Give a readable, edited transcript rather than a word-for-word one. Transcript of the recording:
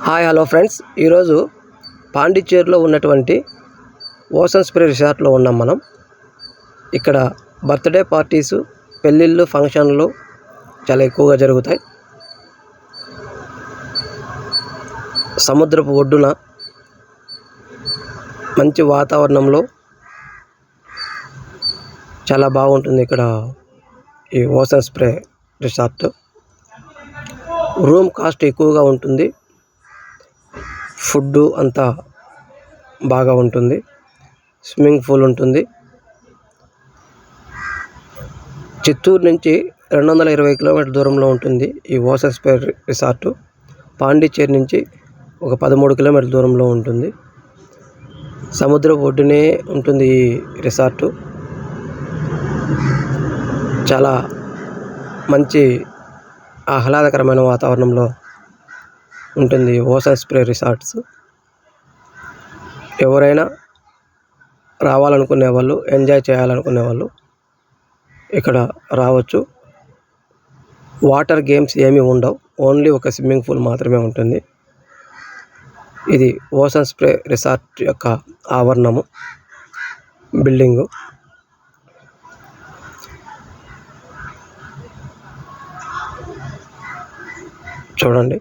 Hi hello friends, ఈరోజు పాండిచ్చేరిలో ఉన్నటువంటి ocean spray రిసార్ట్లో ఉన్నాం మనం. ఇక్కడ బర్త్డే పార్టీసు, పెళ్ళిళ్ళు, ఫంక్షన్లు చాలా ఎక్కువగా జరుగుతాయి. సముద్రపు ఒడ్డున మంచి వాతావరణంలో చాలా బాగుంటుంది ఇక్కడ ఈ ocean spray resort. Room cost ఎక్కువగా ఉంటుంది, ఫుడ్ అంతా బాగా ఉంటుంది, స్విమ్మింగ్ పూల్ ఉంటుంది. చిత్తూరు నుంచి 220 కిలోమీటర్ల దూరంలో ఉంటుంది ఈ ఓషన్ స్ప్రే రిసార్టు. పాండిచ్చేరి నుంచి ఒక 13 కిలోమీటర్ల దూరంలో ఉంటుంది. సముద్రపు ఒడ్డునే ఉంటుంది ఈ రిసార్టు. చాలా మంచి ఆహ్లాదకరమైన వాతావరణంలో ఉంటుంది ఓషన్ స్ప్రే రిసార్ట్స్. ఎవరైనా రావాలనుకునే వాళ్ళు, ఎంజాయ్ చేయాలనుకునే వాళ్ళు ఇక్కడ రావచ్చు. వాటర్ గేమ్స్ ఏమీ ఉండవు, ఓన్లీ ఒక స్విమ్మింగ్ పూల్ మాత్రమే ఉంటుంది. ఇది ఓషన్ స్ప్రే రిసార్ట్ యొక్క ఆవరణము, బిల్డింగు. చూడండి.